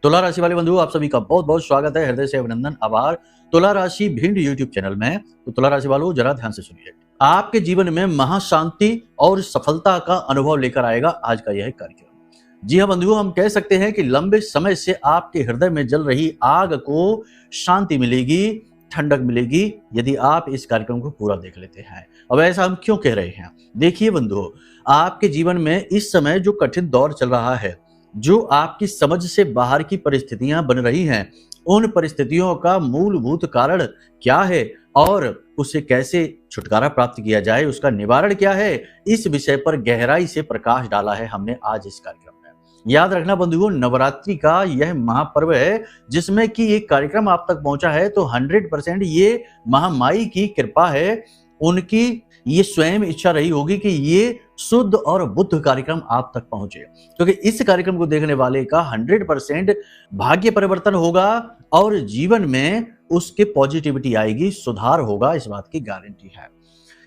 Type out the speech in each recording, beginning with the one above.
तुला राशि वाले बंधुओं, आप सभी का बहुत बहुत स्वागत है। हृदय से अभिनंदन, आभार। तुला राशि भिंड यूट्यूब चैनल में। तो तुला राशि वालों, जरा ध्यान से सुनिए। आपके जीवन में महाशांति और सफलता का अनुभव लेकर आएगा आज का यह कार्यक्रम। जी हाँ बंधुओं, हम कह सकते हैं कि लंबे समय से आपके हृदय में जल रही आग को शांति मिलेगी, ठंडक मिलेगी यदि आप इस कार्यक्रम को पूरा देख लेते हैं। अब ऐसा हम क्यों कह रहे हैं? देखिए बंधुओं, आपके जीवन में इस समय जो कठिन दौर चल रहा है, जो आपकी समझ से बाहर की परिस्थितियां बन रही हैं, उन परिस्थितियों का मूलभूत कारण क्या है और उससे कैसे छुटकारा प्राप्त किया जाए, उसका निवारण क्या है, इस विषय पर गहराई से प्रकाश डाला है हमने आज इस कार्यक्रम में। याद रखना बंधुओं, नवरात्रि का यह महापर्व है जिसमें कि एक कार्यक्रम आप तक पहुंचा है, तो 100% ये महामाई की कृपा है। उनकी ये स्वयं इच्छा रही होगी कि ये शुद्ध और बुद्ध कार्यक्रम आप तक पहुंचे, क्योंकि इस कार्यक्रम को देखने वाले का 100% भाग्य परिवर्तन होगा और जीवन में उसके पॉजिटिविटी आएगी, सुधार होगा, इस बात की गारंटी है।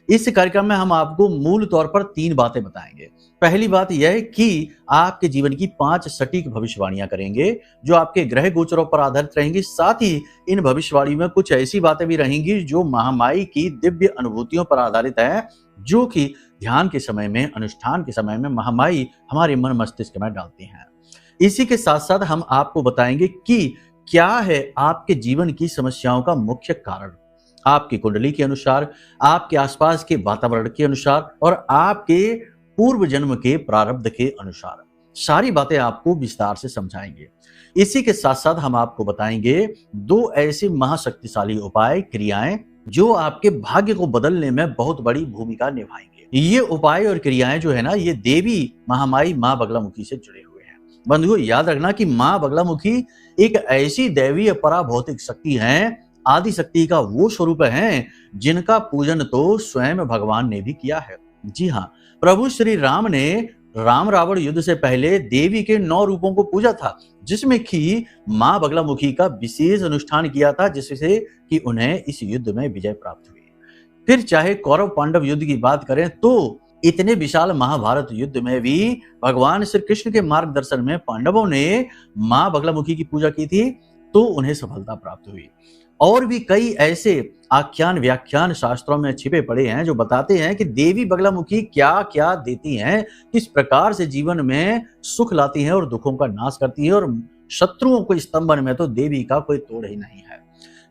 इस कार्यक्रम में हम आपको मूल तौर पर 3 बातें बताएंगे। पहली बात यह है कि आपके जीवन की 5 सटीक भविष्यवाणियां करेंगे जो आपके ग्रह गोचरों पर आधारित रहेंगी। साथ ही इन भविष्यवाणी में कुछ ऐसी बातें भी रहेंगी जो महामाई की दिव्य अनुभूतियों पर आधारित है, जो कि ध्यान के समय में, अनुष्ठान के समय में महामाई हमारे मन मस्तिष्क में डालती हैं। इसी के साथ साथ हम आपको बताएंगे कि क्या है आपके जीवन की समस्याओं का मुख्य कारण, आपकी कुंडली के अनुसार, आपके आसपास के वातावरण के अनुसार और आपके पूर्व जन्म के प्रारब्ध के अनुसार। सारी बातें आपको विस्तार से समझाएंगे। इसी के साथ साथ हम आपको बताएंगे 2 ऐसे महाशक्तिशाली उपाय, क्रियाएं जो आपके भाग्य को बदलने में बहुत बड़ी भूमिका निभाएंगे। ये उपाय और क्रियाएं जो है ना, ये देवी महामाई मां बगलामुखी से जुड़े हुए हैं। बंधुओं, याद रखना कि मां बगलामुखी एक ऐसी दैवीय पराभौतिक शक्ति है, आदि शक्ति का वो स्वरूप है जिनका पूजन तो स्वयं भगवान ने भी किया है। जी हाँ, प्रभु श्री राम ने राम रावण युद्ध से पहले देवी के 9 रूपों को पूजा था, जिसमें कि मां बगलामुखी का विशेष अनुष्ठान किया था, जिससे कि उन्हें इस युद्ध में विजय प्राप्त हुई। फिर चाहे कौरव पांडव युद्ध की बात करें तो इतने विशाल महाभारत युद्ध में भी भगवान श्री कृष्ण के मार्गदर्शन में पांडवों ने मां बगलामुखी की पूजा की थी, तो उन्हें सफलता प्राप्त हुई। और भी कई ऐसे आख्यान व्याख्यान शास्त्रों में छिपे पड़े हैं जो बताते हैं कि देवी बगलामुखी क्या क्या देती हैं, किस प्रकार से जीवन में सुख लाती हैं और दुखों का नाश करती है, और शत्रुओं को स्तंभन में तो देवी का कोई तोड़ ही नहीं है।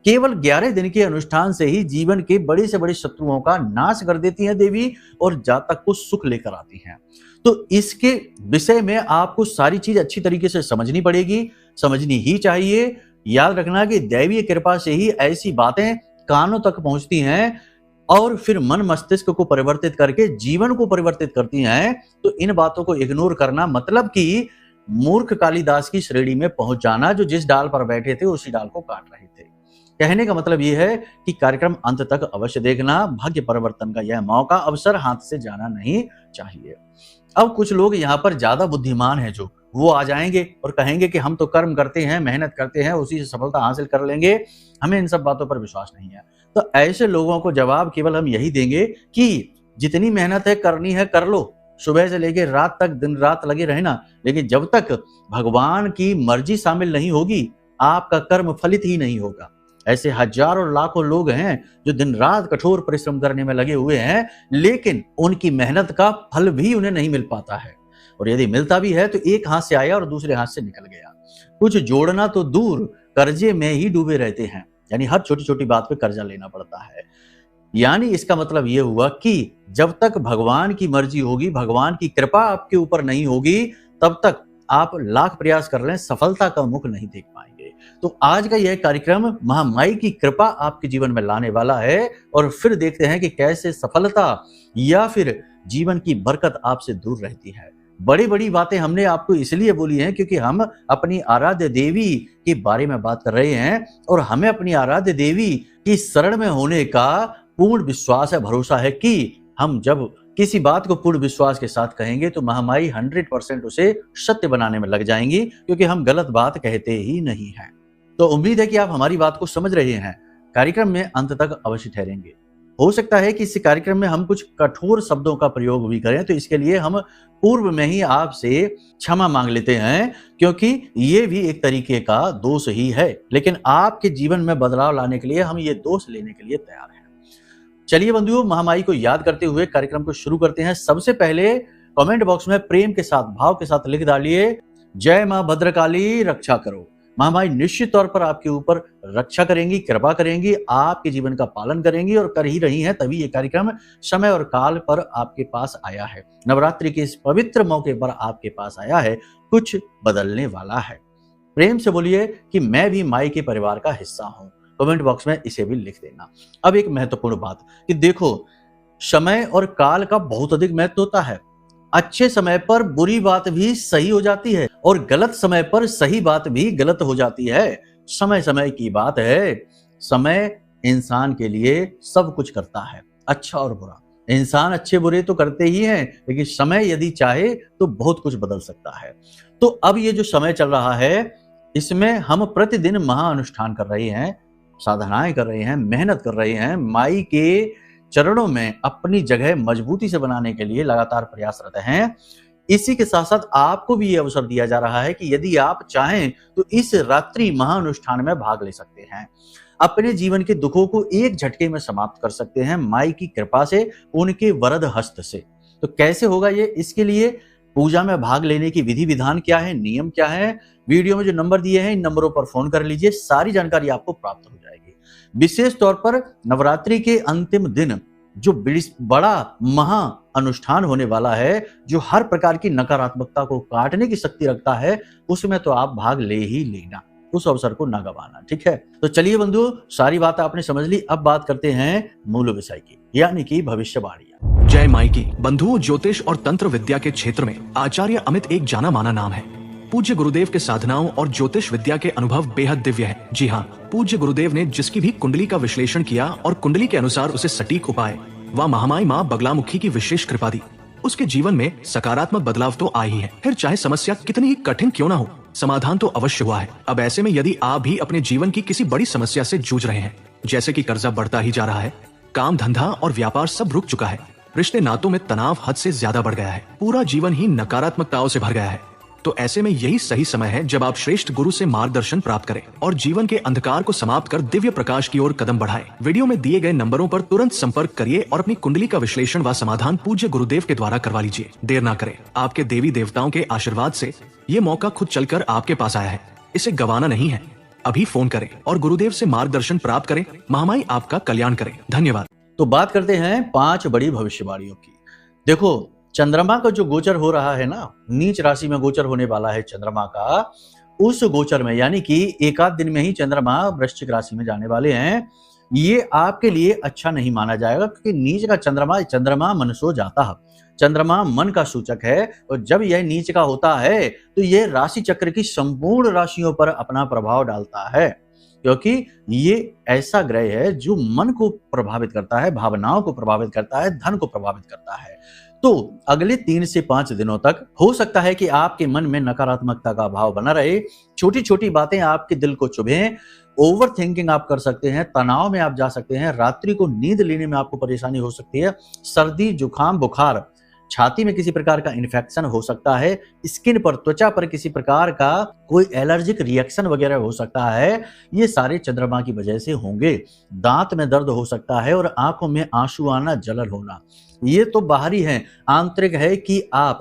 केवल 11 दिन के अनुष्ठान से ही जीवन के बड़े से बड़े शत्रुओं का नाश कर देती हैं देवी और जातक को सुख लेकर आती हैं। तो इसके विषय में आपको सारी चीज अच्छी तरीके से समझनी पड़ेगी, समझनी ही चाहिए। याद रखना कि दैवीय कृपा से ही ऐसी बातें कानों तक पहुंचती हैं और फिर मन मस्तिष्क को परिवर्तित करके जीवन को परिवर्तित करती हैं। तो इन बातों को इग्नोर करना मतलब कि मूर्ख कालिदास की श्रेणी में पहुंच जाना, जो जिस डाल पर बैठे थे उसी डाल को काट रहे थे। कहने का मतलब यह है कि कार्यक्रम अंत तक अवश्य देखना। भाग्य परिवर्तन का यह मौका, अवसर हाथ से जाना नहीं चाहिए। अब कुछ लोग यहाँ पर ज्यादा बुद्धिमान हैं, जो वो आ जाएंगे और कहेंगे कि हम तो कर्म करते हैं, मेहनत करते हैं, उसी से सफलता हासिल कर लेंगे, हमें इन सब बातों पर विश्वास नहीं है। तो ऐसे लोगों को जवाब केवल हम यही देंगे कि जितनी मेहनत है करनी है कर लो, सुबह से लेकर रात तक दिन रात लगे रहना, लेकिन जब तक भगवान की मर्जी शामिल नहीं होगी आपका कर्म फलित ही नहीं होगा। ऐसे हजारों लाखों लोग हैं जो दिन रात कठोर परिश्रम करने में लगे हुए हैं, लेकिन उनकी मेहनत का फल भी उन्हें नहीं मिल पाता है, और यदि मिलता भी है तो एक हाथ से आया और दूसरे हाथ से निकल गया। कुछ जोड़ना तो दूर, कर्जे में ही डूबे रहते हैं, यानी हर छोटी छोटी बात पे कर्जा लेना पड़ता है। यानी इसका मतलब यह हुआ कि जब तक भगवान की मर्जी होगी, भगवान की कृपा आपके ऊपर नहीं होगी, तब तक आप लाख प्रयास कर लें, सफलता का मुख नहीं देख पाएंगे। तो आज का यह कार्यक्रम महामाई की कृपा आपके जीवन में लाने वाला है, और फिर देखते हैं कि कैसे सफलता या फिर जीवन की बरकत आपसे दूर रहती है। बड़ी बड़ी बातें हमने आपको इसलिए बोली हैं क्योंकि हम अपनी आराध्य देवी के बारे में बात कर रहे हैं, और हमें अपनी आराध्य देवी की शरण में होने का पूर्ण विश्वास है, भरोसा है कि हम जब किसी बात को पूर्ण विश्वास के साथ कहेंगे तो महामाई 100% उसे सत्य बनाने में लग जाएंगी, क्योंकि हम गलत बात कहते ही नहीं हैं। तो उम्मीद है कि आप हमारी बात को समझ रहे हैं। कार्यक्रम में अंत तक अवश्य ठहरेंगे। हो सकता है कि इस कार्यक्रम में हम कुछ कठोर शब्दों का प्रयोग भी करें, तो इसके लिए हम पूर्व में ही आपसे क्षमा मांग लेते हैं, क्योंकि ये भी एक तरीके का दोष ही है। लेकिन आपके जीवन में बदलाव लाने के लिए हम ये दोष लेने के लिए तैयार हैं। चलिए बंधुओं, महामाई को याद करते हुए कार्यक्रम को शुरू करते हैं। सबसे पहले कमेंट बॉक्स में प्रेम के साथ, भाव के साथ लिख डालिए, जय मां भद्रकाली रक्षा करो। महामाई निश्चित तौर पर आपके ऊपर रक्षा करेंगी, कृपा करेंगी, आपके जीवन का पालन करेंगी और कर ही रही हैं, तभी ये कार्यक्रम समय और काल पर आपके पास आया है। नवरात्रि के इस पवित्र मौके पर आपके पास आया है, कुछ बदलने वाला है। प्रेम से बोलिए कि मैं भी माई के परिवार का हिस्सा हूं। कमेंट बॉक्स में इसे भी लिख देना। अब एक महत्वपूर्ण बात कि देखो, समय और काल का बहुत अधिक महत्व होता है। अच्छे समय पर बुरी बात भी सही हो जाती है और गलत समय पर सही बात भी गलत हो जाती है। समय समय की बात है। समय इंसान के लिए सब कुछ करता है, अच्छा और बुरा। इंसान अच्छे बुरे तो करते ही हैं, लेकिन समय यदि चाहे तो बहुत कुछ बदल सकता है। तो अब ये जो समय चल रहा है, इसमें हम प्रतिदिन महाअनुष्ठान कर रहे हैं, साधनाएं कर रहे हैं, मेहनत कर रहे हैं, माई के चरणों में अपनी जगह मजबूती से बनाने के लिए लगातार प्रयासरत हैं। इसी के साथ साथ आपको भी ये अवसर दिया जा रहा है कि यदि आप चाहें तो इस रात्रि महाअनुष्ठान में भाग ले सकते हैं। अपने जीवन के दुखों को एक झटके में समाप्त कर सकते हैं माई की कृपा से, उनके वरद हस्त से। तो कैसे होगा ये? इसके लिए पूजा में भाग लेने की विधि विधान क्या है, नियम क्या है, वीडियो में जो नंबर दिए हैं इन नंबरों पर फोन कर लीजिए, सारी जानकारी आपको प्राप्त हो जाएगी। विशेष तौर पर नवरात्रि के अंतिम दिन जो बड़ा महा अनुष्ठान होने वाला है, जो हर प्रकार की नकारात्मकता को काटने की शक्ति रखता है, उसमें तो आप भाग ले ही लेना, उस अवसर को ना गवाना। ठीक है, तो चलिए बंधुओं, सारी बात आपने समझ ली। अब बात करते हैं मूल विषय की, यानी कि भविष्यवाणियां। जय माई की। बंधुओं, ज्योतिष और तंत्र विद्या के क्षेत्र में आचार्य अमित एक जाना माना नाम है। पूज्य गुरुदेव के साधनाओं और ज्योतिष विद्या के अनुभव बेहद दिव्य है। जी हाँ, पूज्य गुरुदेव ने जिसकी भी कुंडली का विश्लेषण किया और कुंडली के अनुसार उसे सटीक उपाय व महामाई माँ बगलामुखी की विशेष कृपा दी, उसके जीवन में सकारात्मक बदलाव तो आए ही है। फिर चाहे समस्या कितनी ही कठिन क्यों न हो, समाधान तो अवश्य हुआ है। अब ऐसे में यदि आप भी अपने जीवन की किसी बड़ी समस्या से जूझ रहे हैं, जैसे कि कर्जा बढ़ता ही जा रहा है, काम धंधा और व्यापार सब रुक चुका है, रिश्ते नातों में तनाव हद से ज्यादा बढ़ गया है, पूरा जीवन ही नकारात्मकताओं से भर गया है, तो ऐसे में यही सही समय है जब आप श्रेष्ठ गुरु से मार्गदर्शन प्राप्त करें और जीवन के अंधकार को समाप्त कर दिव्य प्रकाश की ओर कदम बढ़ाएं। वीडियो में दिए गए नंबरों पर तुरंत संपर्क करिए और अपनी कुंडली का विश्लेषण व समाधान पूज्य गुरुदेव के द्वारा करवा लीजिए। देर ना करें, आपके देवी देवताओं के आशीर्वाद से ये मौका खुद चलकर आपके पास आया है, इसे गंवाना नहीं है। अभी फोन करें और गुरुदेव से मार्गदर्शन प्राप्त करें। महामाई आपका कल्याण करें। धन्यवाद। तो बात करते हैं 5 बड़ी भविष्यवाणियों की। देखो, चंद्रमा का जो गोचर हो रहा है ना, नीच राशि में गोचर होने वाला है चंद्रमा का, उस गोचर में यानी कि एक आध दिन में ही चंद्रमा वृश्चिक राशि में जाने वाले हैं। ये आपके लिए अच्छा नहीं माना जाएगा, क्योंकि नीच का चंद्रमा मनसो जाता है, चंद्रमा मन का सूचक है, और जब यह नीच का होता है तो यह राशि चक्र की संपूर्ण राशियों पर अपना प्रभाव डालता है, क्योंकि ये ऐसा ग्रह है जो मन को प्रभावित करता है, भावनाओं को प्रभावित करता है, धन को प्रभावित करता है। तो अगले 3 से 5 दिनों तक हो सकता है कि आपके मन में नकारात्मकता का भाव बना रहे, छोटी छोटी बातें आपके दिल को चुभें, ओवर थिंकिंग आप कर सकते हैं, तनाव में आप जा सकते हैं, रात्रि को नींद लेने में आपको परेशानी हो सकती है, सर्दी जुकाम बुखार, छाती में किसी प्रकार का इन्फेक्शन हो सकता है, स्किन पर, त्वचा पर किसी प्रकार का कोई एलर्जिक रिएक्शन वगैरह हो सकता है। ये सारे चंद्रमा की वजह से होंगे। दांत में दर्द हो सकता है और आंखों में आंसू आना, जलन होना, ये तो बाहरी है। आंतरिक है कि आप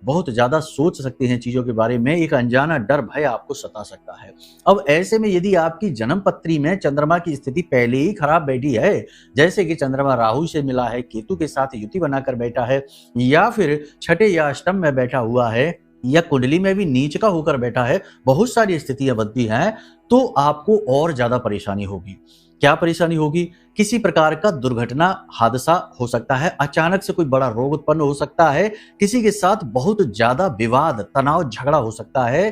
बहुत ज्यादा सोच सकते हैं चीजों के बारे में, एक अनजाना डर भय आपको सता सकता है। अब ऐसे में यदि आपकी जन्म पत्री में चंद्रमा की स्थिति पहले ही खराब बैठी है, जैसे कि चंद्रमा राहु से मिला है, केतु के साथ युति बनाकर बैठा है, या फिर छठे या अष्टम में बैठा हुआ है, या कुंडली में भी नीच का होकर बैठा है, बहुत सारी स्थितियां बनती हैं, तो आपको और ज्यादा परेशानी होगी। क्या परेशानी होगी? किसी प्रकार का दुर्घटना हादसा हो सकता है, अचानक से कोई बड़ा रोग उत्पन्न हो सकता है, किसी के साथ बहुत ज्यादा विवाद, तनाव, झगड़ा हो सकता है,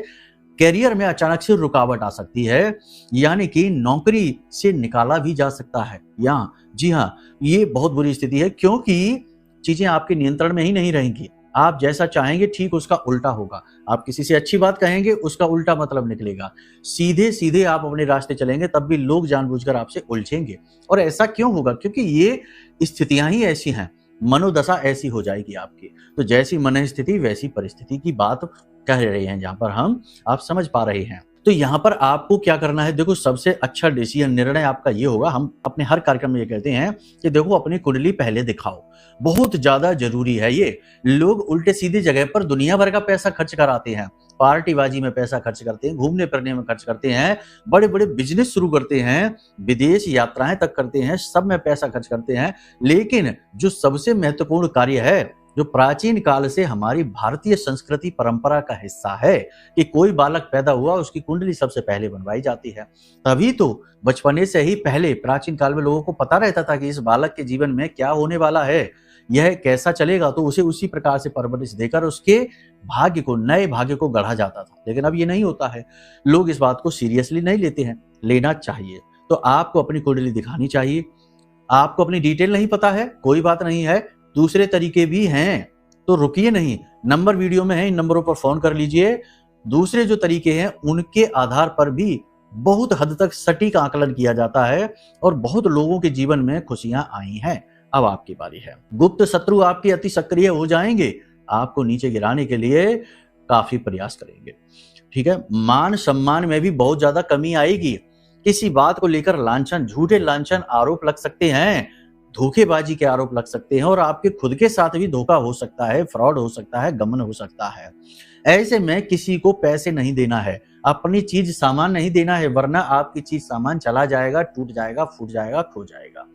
करियर में अचानक से रुकावट आ सकती है, यानी कि नौकरी से निकाला भी जा सकता है। जी हाँ, ये बहुत बुरी स्थिति है, क्योंकि चीजें आपके नियंत्रण में ही नहीं रहेंगी। आप जैसा चाहेंगे ठीक उसका उल्टा होगा। आप किसी से अच्छी बात कहेंगे, उसका उल्टा मतलब निकलेगा। सीधे सीधे आप अपने रास्ते चलेंगे तब भी लोग जानबूझकर आपसे उलझेंगे। और ऐसा क्यों होगा? क्योंकि ये स्थितियां ही ऐसी हैं, मनोदशा ऐसी हो जाएगी आपकी। तो जैसी मन स्थिति वैसी परिस्थिति की बात कह रहे हैं जहां पर हम, आप समझ पा रहे हैं। तो यहाँ पर आपको क्या करना है? देखो, सबसे अच्छा डिसीजन, निर्णय आपका ये होगा, हम अपने हर कार्यक्रम में ये कहते हैं कि देखो अपनी कुंडली पहले दिखाओ। बहुत ज्यादा जरूरी है ये। लोग उल्टे सीधी जगह पर दुनिया भर का पैसा खर्च कराते हैं, पार्टीबाजी में पैसा खर्च करते हैं, घूमने फिरने में खर्च करते हैं, बड़े बड़े बिजनेस शुरू करते हैं, विदेश यात्राएं तक करते हैं, सब में पैसा खर्च करते हैं। लेकिन जो सबसे महत्वपूर्ण कार्य है, जो प्राचीन काल से हमारी भारतीय संस्कृति परंपरा का हिस्सा है, कि कोई बालक पैदा हुआ उसकी कुंडली सबसे पहले बनवाई जाती है। तभी तो बचपने से ही पहले प्राचीन काल में लोगों को पता रहता था कि इस बालक के जीवन में क्या होने वाला है, यह कैसा चलेगा, तो उसे उसी प्रकार से परवरिश देकर उसके भाग्य को, नए भाग्य को गढ़ा जाता था। लेकिन अब ये नहीं होता है, लोग इस बात को सीरियसली नहीं लेते हैं। लेना चाहिए। तो आपको अपनी कुंडली दिखानी चाहिए। आपको अपनी डिटेल नहीं पता है, कोई बात नहीं है, दूसरे तरीके भी हैं, तो रुकिए नहीं, नंबर वीडियो में है, इन नंबरों पर फोन कर लीजिए। दूसरे जो तरीके हैं उनके आधार पर भी बहुत हद तक सटीक आकलन किया जाता है और बहुत लोगों के जीवन में खुशियां आई हैं। अब आपकी बारी है। गुप्त शत्रु आपके अति सक्रिय हो जाएंगे, आपको नीचे गिराने के लिए काफी प्रयास करेंगे। ठीक है, मान सम्मान में भी बहुत ज्यादा कमी आएगी। किसी बात को लेकर लांछन, झूठे लांछन आरोप लग सकते हैं, धोखेबाजी के आरोप लग सकते हैं और आपके खुद के साथ भी धोखा हो सकता है, फ्रॉड हो सकता है, गमन हो सकता है। ऐसे में किसी को पैसे नहीं देना है, अपनी चीज सामान नहीं देना है, वरना आपकी चीज सामान चला जाएगा, टूट जाएगा, फूट जाएगा, खो जाएगा,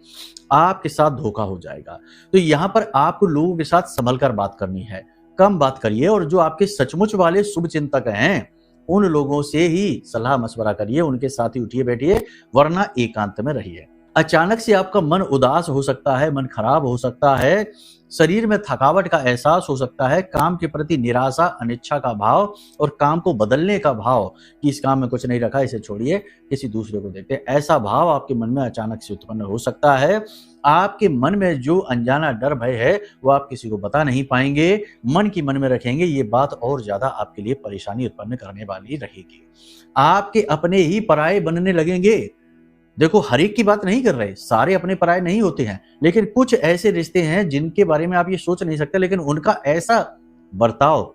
आपके साथ धोखा हो जाएगा। तो यहाँ पर आपको लोगों के साथ संभल कर बात करनी है, कम बात करिए और जो आपके सचमुच वाले शुभ चिंतक हैं उन लोगों से ही सलाह मशवरा करिए, उनके साथ ही उठिए बैठिए, वरना एकांत में रहिए। अचानक से आपका मन उदास हो सकता है, मन खराब हो सकता है, शरीर में थकावट का एहसास हो सकता है, काम के प्रति निराशा, अनिच्छा का भाव और काम को बदलने का भाव कि इस काम में कुछ नहीं रखा, इसे छोड़िए, किसी दूसरे को देखते हैं, ऐसा भाव आपके मन में अचानक से उत्पन्न हो सकता है। आपके मन में जो अनजाना डर भय है वो आप किसी को बता नहीं पाएंगे, मन की मन में रखेंगे, ये बात और ज्यादा आपके लिए परेशानी उत्पन्न करने वाली रहेगी। आपके अपने ही पराये बनने लगेंगे। देखो, हर एक की बात नहीं कर रहे, सारे अपने पराये नहीं होते हैं, लेकिन कुछ ऐसे रिश्ते हैं जिनके बारे में आप ये सोच नहीं सकते, लेकिन उनका ऐसा बर्ताव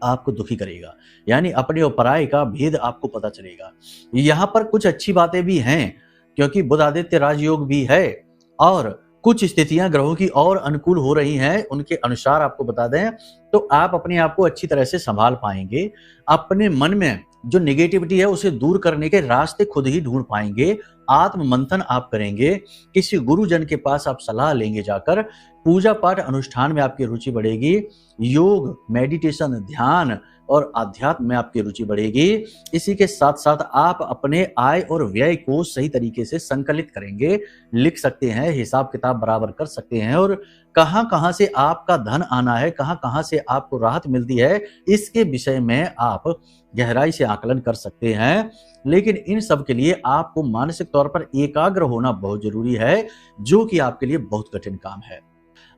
आपको दुखी करेगा, यानी अपने और पराये का भेद आपको पता चलेगा। यहाँ पर कुछ अच्छी बातें भी हैं, क्योंकि बुध आदित्य राजयोग भी है और कुछ स्थितियां ग्रहों की और अनुकूल हो रही हैं, उनके अनुसार आपको बता दें तो आप अपने आप को अच्छी तरह से संभाल पाएंगे। अपने मन में जो नेगेटिविटी है उसे दूर करने के रास्ते खुद ही ढूंढ पाएंगे। आत्म मंथन आप करेंगे, किसी गुरुजन के पास आप सलाह लेंगे जाकर, पूजा पाठ अनुष्ठान में आपकी रुचि बढ़ेगी, योग, मेडिटेशन, ध्यान और आध्यात्म में आपकी रुचि बढ़ेगी। इसी के साथ साथ आप अपने आय और व्यय को सही तरीके से संकलित करेंगे, लिख सकते हैं, हिसाब किताब बराबर कर सकते हैं और कहां कहां से आपका धन आना है, कहां कहां से आपको राहत मिलती है, इसके विषय में आप गहराई से आकलन कर सकते हैं। लेकिन इन सब के लिए आपको मानसिक तौर पर एकाग्र होना बहुत जरूरी है, जो कि आपके लिए बहुत कठिन काम है।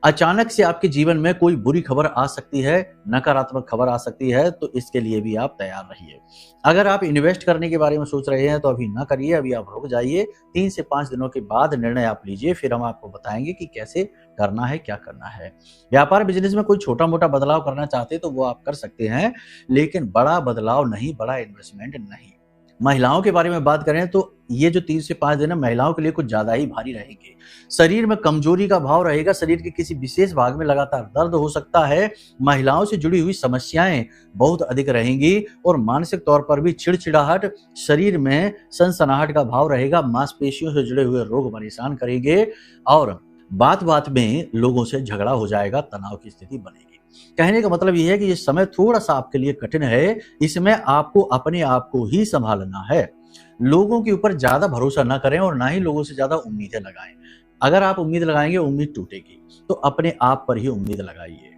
अचानक से आपके जीवन में कोई बुरी खबर आ सकती है, नकारात्मक खबर आ सकती है, तो इसके लिए भी आप तैयार रहिए। अगर आप इन्वेस्ट करने के बारे में सोच रहे हैं तो अभी ना करिए, अभी आप रुक जाइए, 3 से 5 दिनों के बाद निर्णय आप लीजिए, फिर हम आपको बताएंगे कि कैसे करना है, क्या करना है। व्यापार बिजनेस में कोई छोटा मोटा बदलाव करना चाहते तो वो आप कर सकते हैं, लेकिन बड़ा बदलाव नहीं, बड़ा इन्वेस्टमेंट नहीं। महिलाओं के बारे में बात करें तो ये जो 3 से 5 दिन है महिलाओं के लिए कुछ ज्यादा ही भारी रहेंगे। शरीर में कमजोरी का भाव रहेगा, शरीर के किसी विशेष भाग में लगातार दर्द हो सकता है, महिलाओं से जुड़ी हुई समस्याएं बहुत अधिक रहेंगी और मानसिक तौर पर भी चिड़चिड़ाहट, शरीर में सनसनाहट का भाव रहेगा, मांसपेशियों से जुड़े हुए रोग परेशान करेंगे और बात बात में लोगों से झगड़ा हो जाएगा, तनाव की स्थिति बनेगी। कहने का मतलब यह है कि ये समय थोड़ा सा आपके लिए कठिन है, इसमें आपको अपने आप को ही संभालना है। लोगों के ऊपर ज्यादा भरोसा ना करें और ना ही लोगों से ज्यादा उम्मीदें लगाएं। अगर आप उम्मीद लगाएंगे उम्मीद टूटेगी, तो अपने आप पर ही उम्मीद लगाइए।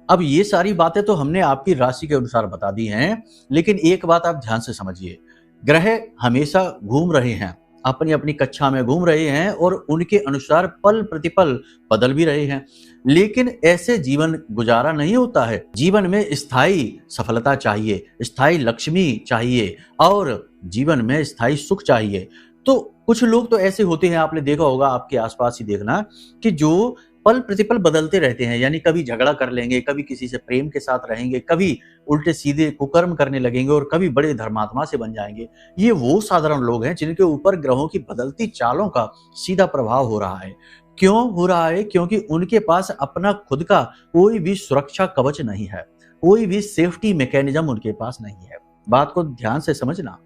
अब ये सारी बातें तो हमने आपकी राशि के अनुसार बता दी हैं, लेकिन एक बात आप ध्यान से समझिए, ग्रह हमेशा घूम रहे हैं, अपनी अपनी कक्षा में घूम रहे हैं और उनके अनुसार पल प्रतिपल बदल भी रहे हैं। लेकिन ऐसे जीवन गुजारा नहीं होता है। जीवन में स्थायी सफलता चाहिए, स्थायी लक्ष्मी चाहिए और जीवन में स्थायी सुख चाहिए। तो कुछ लोग तो ऐसे होते हैं, आपने देखा होगा, आपके आसपास ही देखना, कि जो पल प्रतिपल बदलते रहते हैं। यानी कभी झगड़ा कर लेंगे, कभी किसी से प्रेम के साथ रहेंगे, कभी उल्टे सीधे कुकर्म करने लगेंगे और कभी बड़े धर्मात्मा से बन जाएंगे। ये वो साधारण लोग हैं जिनके ऊपर ग्रहों की बदलती चालों का सीधा प्रभाव हो रहा है। क्यों हो रहा है? क्योंकि उनके पास अपना खुद का कोई भी सुरक्षा कवच नहीं है, कोई भी सेफ्टी मैकेनिज्म उनके पास नहीं है। बात को ध्यान से समझना।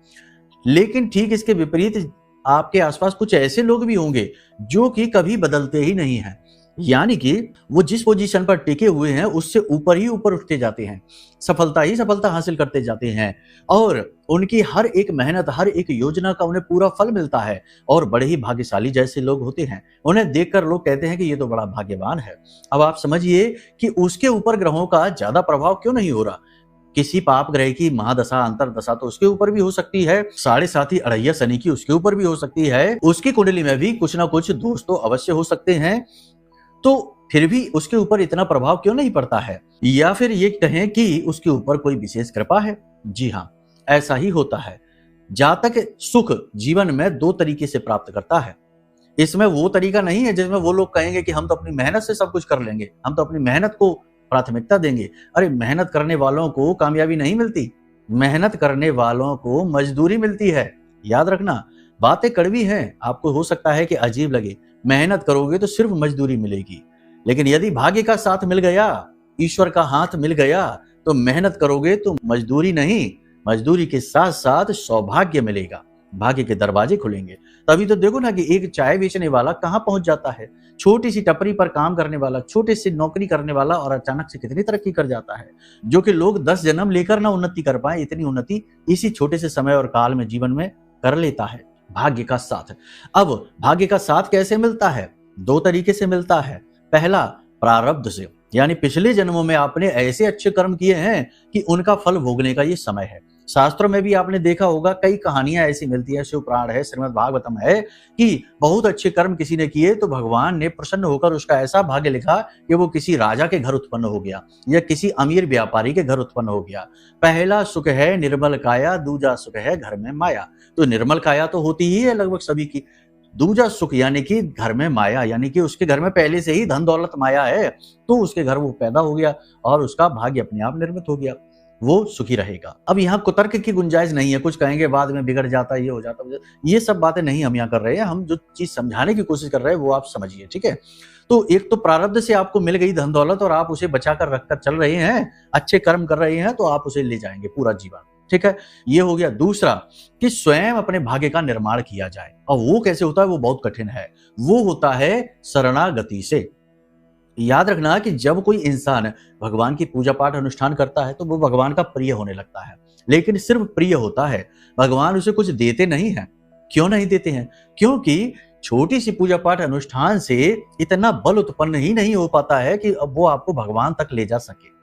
लेकिन ठीक इसके विपरीत आपके आसपास कुछ ऐसे लोग भी होंगे जो कि कभी बदलते ही नहीं हैं। यानी कि वो जिस पोजीशन पर टिके हुए हैं उससे ऊपर ही ऊपर उठते जाते हैं, सफलता ही सफलता हासिल करते जाते हैं और उनकी हर एक मेहनत, हर एक योजना का उन्हें पूरा फल मिलता है। और बड़े ही भाग्यशाली जैसे लोग होते हैं, उन्हें देखकर लोग कहते हैं कि ये तो बड़ा भाग्यवान है। अब आप समझिए कि उसके ऊपर ग्रहों का ज्यादा प्रभाव क्यों नहीं हो रहा। किसी पाप ग्रह की महादशा, अंतरदशा तो उसके ऊपर भी हो सकती है, 7.5 अड़ैया शनि की उसके ऊपर भी हो सकती है, उसकी कुंडली में भी कुछ ना कुछ दोष तो अवश्य हो सकते हैं। तो फिर भी उसके ऊपर इतना प्रभाव क्यों नहीं पड़ता है? या फिर ये कहें कि उसके ऊपर कोई विशेष कृपा है? जी हाँ, ऐसा ही होता है। जातक सुख जीवन में 2 तरीके से प्राप्त करता है। इसमें वो तरीका नहीं है जिसमें वो लोग कहेंगे कि हम तो अपनी मेहनत से सब कुछ कर लेंगे, हम तो अपनी मेहनत को प्राथमिकता देंगे। अरे मेहनत करने वालों को कामयाबी नहीं मिलती, मेहनत करने वालों को मजदूरी मिलती है। याद रखना, बातें कड़वी हैं, आपको हो सकता है कि अजीब लगे। मेहनत करोगे तो सिर्फ मजदूरी मिलेगी, लेकिन यदि भाग्य का साथ मिल गया, ईश्वर का हाथ मिल गया, तो मेहनत करोगे तो मजदूरी नहीं, मजदूरी के साथ साथ सौभाग्य मिलेगा, भाग्य के दरवाजे खुलेंगे। तभी तो देखो ना कि एक चाय बेचने वाला कहाँ पहुंच जाता है, छोटी सी टपरी पर काम करने वाला, छोटे सी नौकरी करने वाला, और अचानक से कितनी तरक्की कर जाता है, जो कि लोग 10 जन्म लेकर ना उन्नति कर पाए, इतनी उन्नति इसी छोटे से समय और काल में जीवन में कर लेता है। भाग्य का साथ। अब भाग्य का साथ कैसे मिलता है? 2 तरीके से मिलता है। पहला, प्रारब्ध से, यानी पिछले जन्मों में आपने ऐसे अच्छे कर्म किए हैं कि उनका फल भोगने का ये समय है। शास्त्रों में भी आपने देखा होगा, कई कहानियां ऐसी मिलती है, शिवपुराण है, श्रीमद् भागवतम है, कि बहुत अच्छे कर्म किसी ने किए तो भगवान ने प्रसन्न होकर उसका ऐसा भाग्य लिखा कि वो किसी राजा के घर उत्पन्न हो गया या किसी अमीर व्यापारी के घर उत्पन्न हो गया। पहला सुख है निर्मल काया, दूजा सुख है घर में माया। तो निर्मल काया तो होती ही है लगभग सभी की, दूजा सुख यानी कि घर में माया, यानी कि उसके घर में पहले से ही धन दौलत माया है, तो उसके घर वो पैदा हो गया और उसका भाग्य अपने आप निर्मित हो गया, वो सुखी रहेगा। अब यहाँ कुतर्क की गुंजाइश नहीं है, कुछ कहेंगे बाद में बिगड़ जाता है, ये हो जाता है, ये सब बातें नहीं हम यहाँ कर रहे हैं। हम जो चीज समझाने की कोशिश कर रहे हैं वो आप समझिए, ठीक है। तो एक तो प्रारब्ध से आपको मिल गई धन दौलत और आप उसे बचा कर रखकर चल रहे हैं, अच्छे कर्म कर रहे हैं, तो आप उसे ले जाएंगे पूरा जीवन, ठीक है। ये हो गया। दूसरा, कि स्वयं अपने भाग्य का निर्माण किया जाए, और वो कैसे होता है? वो बहुत कठिन है। वो होता है शरणागति से। याद रखना कि जब कोई इंसान भगवान की पूजा पाठ अनुष्ठान करता है तो वो भगवान का प्रिय होने लगता है, लेकिन सिर्फ प्रिय होता है, भगवान उसे कुछ देते नहीं है। क्यों नहीं देते हैं? क्योंकि छोटी सी पूजा पाठ अनुष्ठान से इतना बल उत्पन्न ही नहीं हो पाता है कि अब वो आपको भगवान तक ले जा सके।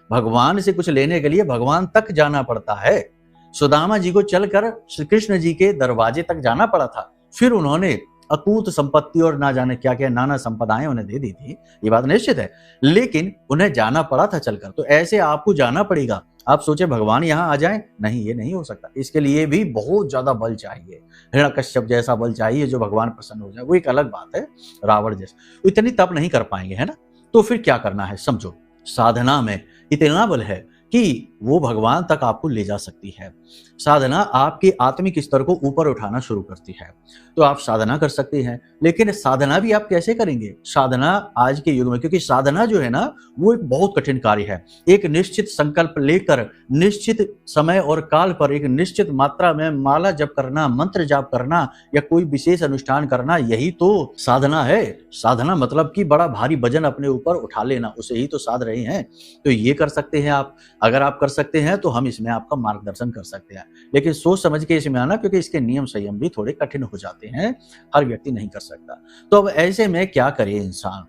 भगवान से कुछ लेने के लिए भगवान तक जाना पड़ता है। सुदामा जी को चलकर श्री कृष्ण जी के दरवाजे तक जाना पड़ा था, फिर उन्होंने अकूत संपत्ति और ना जाने क्या क्या नाना संपदाएं उन्हें दे दी थी, ये बात निश्चित है, लेकिन उन्हें जाना पड़ा था चलकर। तो ऐसे आपको जाना पड़ेगा। आप सोचे भगवान यहाँ आ जाए, नहीं, ये नहीं हो सकता। इसके लिए भी बहुत ज्यादा बल चाहिए, हिरण्यकश्यप जैसा बल चाहिए जो भगवान प्रसन्न हो जाए, वो एक अलग बात है। रावण जैसा इतनी तप नहीं कर पाएंगे, है ना। तो फिर क्या करना है समझो, साधना में इतना बल है कि वो भगवान तक आपको ले जा सकती है। साधना आपके आत्मिक स्तर को ऊपर उठाना शुरू करती है। तो आप साधना कर सकते हैं, लेकिन साधना भी आप कैसे करेंगे? साधना आज के युग में, क्योंकि साधना जो है ना वो एक बहुत कठिन कार्य है। एक निश्चित संकल्प लेकर निश्चित समय और काल पर एक निश्चित मात्रा में माला जप करना, मंत्र जाप करना या कोई विशेष अनुष्ठान करना, यही तो साधना है। साधना मतलब कि बड़ा भारी वजन अपने ऊपर उठा लेना, उसे ही तो साध रहे हैं। तो ये कर सकते हैं आप। अगर आप कर सकते हैं तो हम इसमें आपका मार्गदर्शन कर सकते हैं, लेकिन सोच समझ के इसमें आना, क्योंकि इसके नियम संयम भी थोड़े कठिन हो जाते हैं, हर व्यक्ति नहीं कर सकता। तो अब ऐसे में क्या करे इंसान,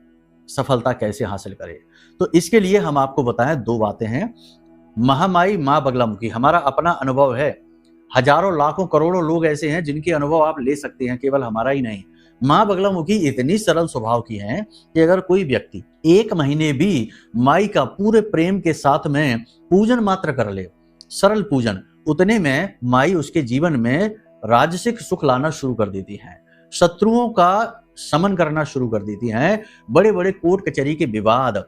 सफलता कैसे हासिल करे? तो इसके लिए हम आपको बताएं 2 बातें हैं। महामाई माँ बगलामुखी हमारा अपना अनुभव है। हजारों लाखों करोड़ों लोग ऐसे हैं जिनके अनुभव आप ले सकते हैं, केवल हमारा ही नहीं। माँ बगलामुखी इतनी सरल स्वभाव की हैं कि अगर कोई व्यक्ति 1 महीने भी माई का पूरे प्रेम के साथ में पूजन मात्र कर ले, सरल पूजन, उतने में माई उसके जीवन में राजसिक सुख लाना शुरू कर देती हैं, शत्रुओं का शमन करना शुरू कर देती हैं, बड़े बड़े कोर्ट कचहरी के विवाद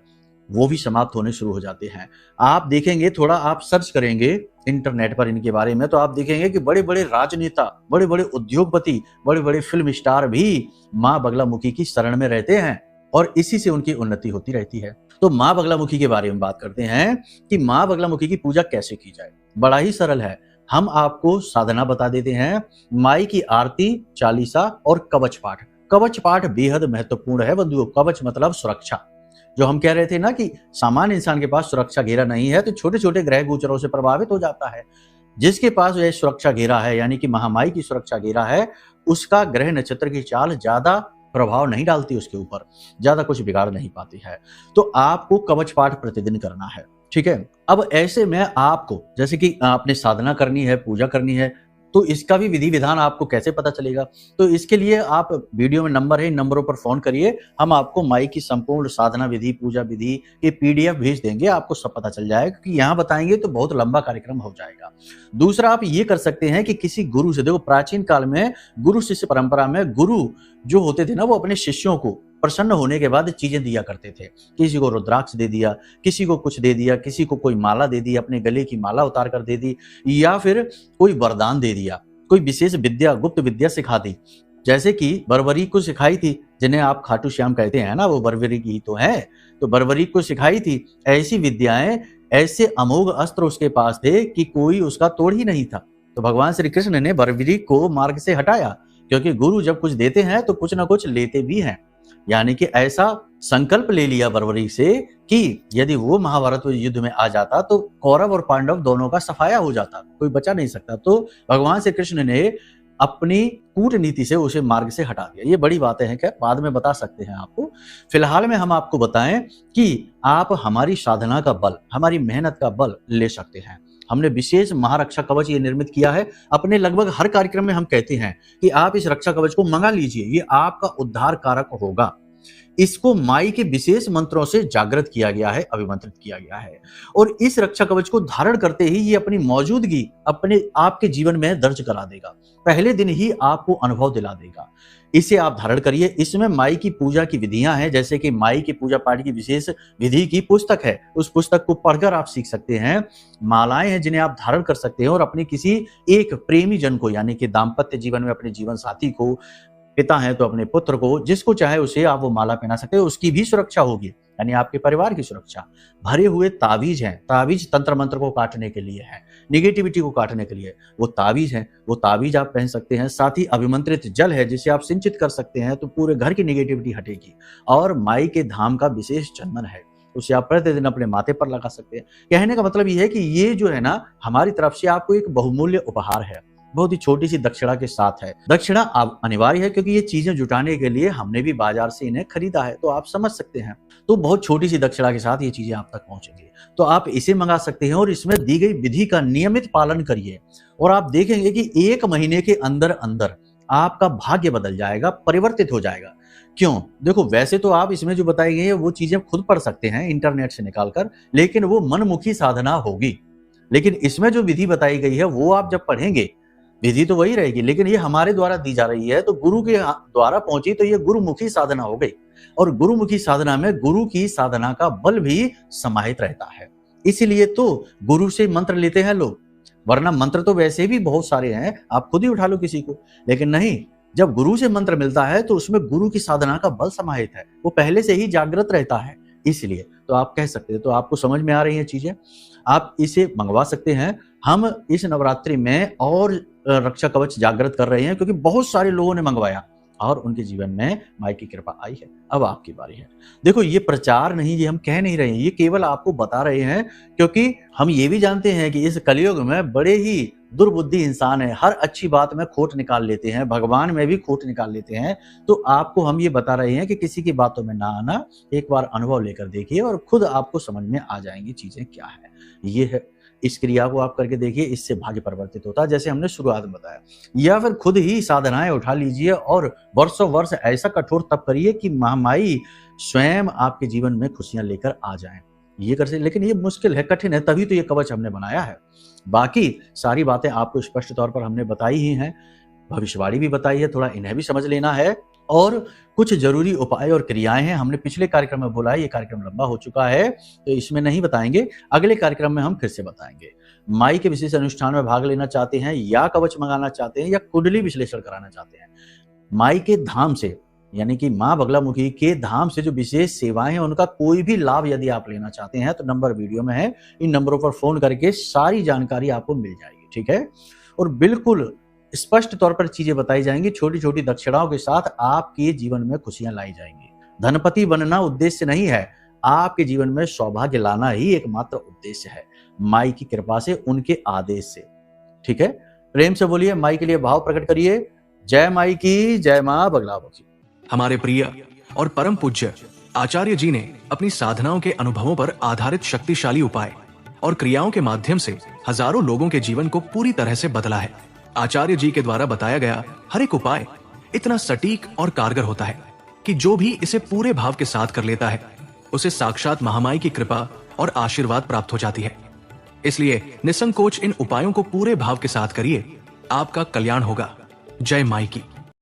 वो भी समाप्त होने शुरू हो जाते हैं। आप देखेंगे, थोड़ा आप सर्च करेंगे इंटरनेट पर इनके बारे में, तो आप देखेंगे कि बड़े बड़े राजनेता, बड़े बड़े उद्योगपति, बड़े बड़े फिल्म स्टार भी माँ बगलामुखी की शरण में रहते हैं और इसी से उनकी उन्नति होती रहती है। तो माँ बगलामुखी के बारे में बात करते हैं कि माँ बगलामुखी की पूजा कैसे की जाए। बड़ा ही सरल है, हम आपको साधना बता देते हैं। माई की आरती, चालीसा और कवच पाठ। कवच पाठ बेहद महत्वपूर्ण है बंधुओं। कवच मतलब सुरक्षा। जो हम कह रहे थे ना कि सामान्य इंसान के पास सुरक्षा घेरा नहीं है, तो छोटे छोटे ग्रह गोचरों से प्रभावित हो जाता है। जिसके पास यह सुरक्षा घेरा है, यानी कि महामाई की सुरक्षा घेरा है, उसका ग्रह नक्षत्र की चाल ज्यादा प्रभाव नहीं डालती, उसके ऊपर ज्यादा कुछ बिगाड़ नहीं पाती है। तो आपको कवच पाठ प्रतिदिन करना है, ठीक है। अब ऐसे में आपको जैसे कि आपने साधना करनी है, पूजा करनी है, तो इसका भी विधि विधान आपको कैसे पता चलेगा। तो इसके लिए आप वीडियो में नंबर है, इन नंबरों पर फोन करिए, हम आपको माई की संपूर्ण साधना विधि, पूजा विधि के PDF भेज देंगे, आपको सब पता चल जाएगा। क्योंकि यहाँ बताएंगे तो बहुत लंबा कार्यक्रम हो जाएगा। दूसरा आप ये कर सकते हैं कि किसी गुरु से, देखो प्राचीन काल में गुरु शिष्य परंपरा में गुरु जो होते थे ना, वो अपने शिष्यों को प्रसन्न होने के बाद चीजें दिया करते थे। किसी को रुद्राक्ष दे दिया, किसी को कुछ दे दिया, किसी को कोई माला दे दी, अपने गले की माला उतार कर दे दी, या फिर कोई वरदान दे दिया, कोई विशेष विद्या, गुप्त विद्या सिखा दी। जैसे कि बर्बरी को सिखाई थी, जिन्हें आप खाटू श्याम कहते हैं ना, वो बर्बरी की तो है, तो बर्बरी को सिखाई थी। ऐसी विद्याएं, ऐसे अमोघ अस्त्र उसके पास थे कि कोई उसका तोड़ ही नहीं था। तो भगवान श्री कृष्ण ने बर्बरी को मार्ग से हटाया, क्योंकि गुरु जब कुछ देते हैं तो कुछ ना कुछ लेते भी हैं। यानी कि ऐसा संकल्प ले लिया बर्बरी से कि यदि वो महाभारत युद्ध में आ जाता तो कौरव और पांडव दोनों का सफाया हो जाता, कोई बचा नहीं सकता। तो भगवान श्री कृष्ण ने अपनी कूटनीति से उसे मार्ग से हटा दिया। ये बड़ी बातें हैं, क्या बाद में बता सकते हैं आपको। फिलहाल में हम आपको बताएं कि आप हमारी साधना का बल, हमारी मेहनत का बल ले सकते हैं। हमने विशेष महारक्षा कवच ये निर्मित किया है। अपने लगभग हर कार्यक्रम में हम कहते हैं कि आप इस रक्षा कवच को मंगा लीजिए, ये आपका उद्धार कारक होगा। इसको माई के विशेष मंत्रों से जागृत किया गया है, अभिमंत्रित किया गया है, और इस रक्षा कवच को धारण करते ही ये अपनी मौजूदगी अपने आपके जीवन में दर्ज करा देगा। पहले दिन ही आपको अनुभव दिला देगा। इसे आप धारण करिए। इसमें माई की पूजा की विधियां हैं, जैसे कि माई की पूजा पाठ की विशेष विधि की पुस्तक है, उस पुस्तक को पढ़कर आप सीख सकते हैं। मालाएं हैं जिन्हें आप धारण कर सकते हैं और अपने किसी एक प्रेमी जन को, यानी कि दाम्पत्य जीवन में अपने जीवन साथी को, पिता है तो अपने पुत्र को, जिसको चाहे उसे आप वो माला पहना सकते हो, उसकी भी सुरक्षा होगी, यानी आपके परिवार की सुरक्षा। भरे हुए ताबीज हैं, ताबीज तंत्र मंत्र को काटने के लिए है, निगेटिविटी को काटने के लिए वो ताबीज हैं, वो ताबीज आप पहन सकते हैं। साथ ही अभिमंत्रित जल है जिसे आप सिंचित कर सकते हैं, तो पूरे घर की निगेटिविटी हटेगी। और माई के धाम का विशेष चंदन है, उसे आप प्रतिदिन अपने माथे पर लगा सकते हैं। कहने का मतलब ये है कि ये जो है ना, हमारी तरफ से आपको एक बहुमूल्य उपहार है, बहुत ही छोटी सी दक्षिणा के साथ है। दक्षिणा अब अनिवार्य है, क्योंकि ये चीजें जुटाने के लिए हमने भी बाजार से इन्हें खरीदा है, तो आप समझ सकते हैं। तो बहुत छोटी सी दक्षिणा के साथ ये चीजें आप तक पहुंचेंगी, तो आप इसे मंगा सकते हैं और इसमें दी गई विधि का नियमित पालन करिए, और आप देखेंगे कि 1 महीने के अंदर अंदर आपका भाग्य बदल जाएगा, परिवर्तित हो जाएगा। क्यों? देखो, वैसे तो आप इसमें जो बताई गई है वो चीजें खुद पढ़ सकते हैं इंटरनेट से निकालकर, लेकिन वो मनमुखी साधना होगी। लेकिन इसमें जो विधि बताई गई है वो आप जब पढ़ेंगे, विधि तो वही रहेगी, लेकिन ये हमारे द्वारा दी जा रही है, तो गुरु के द्वारा पहुंची, तो ये गुरुमुखी साधना हो गई। और गुरुमुखी साधना में गुरु की साधना का बल भी समाहित रहता है। इसीलिए तो गुरु से मंत्र लेते हैं लोग, वरना मंत्र तो वैसे भी बहुत सारे हैं, आप खुद ही उठा लो किसी को। लेकिन नहीं, जब गुरु से मंत्र मिलता है तो उसमें गुरु की साधना का बल समाहित है, वो पहले से ही जागृत रहता है। इसलिए तो आप कह सकते हैं, तो आपको समझ में आ रही है चीजें, आप इसे मंगवा सकते हैं। हम इस नवरात्रि में और रक्षा कवच जागृत कर रहे हैं, क्योंकि बहुत सारे लोगों ने मंगवाया और उनके जीवन में माई की कृपा आई है। अब आपकी बारी है। देखो, ये प्रचार नहीं, ये हम कह नहीं रहे हैं, ये केवल आपको बता रहे हैं, क्योंकि हम ये भी जानते हैं कि इस कलयुग में बड़े ही दुर्बुद्धि इंसान है, हर अच्छी बात में खोट निकाल लेते हैं, भगवान में भी खोट निकाल लेते हैं। तो आपको हम ये बता रहे हैं कि किसी की बातों में ना आना, एक बार अनुभव लेकर देखिए और खुद आपको समझ में आ जाएंगी चीजें क्या है। ये है इस क्रिया को आप करके देखिए, इससे भाग्य परिवर्तित होता है, जैसे हमने शुरुआत में बताया। या फिर खुद ही साधनाएं उठा लीजिए और वर्षों वर्ष ऐसा कठोर तप करिए कि महामाई स्वयं आपके जीवन में खुशियां लेकर आ जाएं। ये कर सकते, लेकिन ये मुश्किल है, कठिन है, तभी तो ये कवच हमने बनाया है। बाकी सारी बातें आपको स्पष्ट तौर पर हमने बताई ही हैं, भविष्यवाणी भी बताई है, थोड़ा इन्हें भी समझ लेना है। और कुछ जरूरी उपाय और क्रियाएं हैं, हमने पिछले कार्यक्रम में बोला है, ये कार्यक्रम लंबा हो चुका है तो इसमें नहीं बताएंगे, अगले कार्यक्रम में हम फिर से बताएंगे। माई के विशेष अनुष्ठान में भाग लेना चाहते हैं, या कवच मंगाना चाहते हैं, या कुंडली विश्लेषण कराना चाहते हैं, माई के धाम से यानी कि मां बगलामुखी के धाम से जो विशेष सेवाएं हैं उनका कोई भी लाभ यदि आप लेना चाहते हैं तो नंबर वीडियो में है, इन नंबरों पर फोन करके सारी जानकारी आपको मिल जाएगी, ठीक है। और बिल्कुल स्पष्ट तौर पर चीजें बताई जाएंगी, छोटी छोटी दक्षिणाओं के साथ आपके जीवन में खुशियां लाई जाएंगी। धनपति बनना उद्देश्य नहीं है, आपके जीवन में सौभाग्य लाना ही एकमात्र उद्देश्य है, माई की कृपा से, उनके आदेश से, ठीक है। प्रेम से बोलिए, माई के लिए भाव प्रकट करिए। जय माई की, जय मां बगलामुखी। हमारे प्रिय और परम पूज्य आचार्य जी ने अपनी साधनाओं के अनुभवों पर आधारित शक्तिशाली उपाय और क्रियाओं के माध्यम से हजारों लोगों के जीवन को पूरी तरह से बदला है। आचार्य जी के द्वारा बताया गया हर एक उपाय इतना सटीक और कारगर होता है कि जो भी इसे पूरे भाव के साथ कर लेता है उसे साक्षात महामाई की कृपा और आशीर्वाद प्राप्त हो जाती है। इसलिए निसंकोच इन उपायों को पूरे भाव के साथ करिए, आपका कल्याण होगा। जय माई की।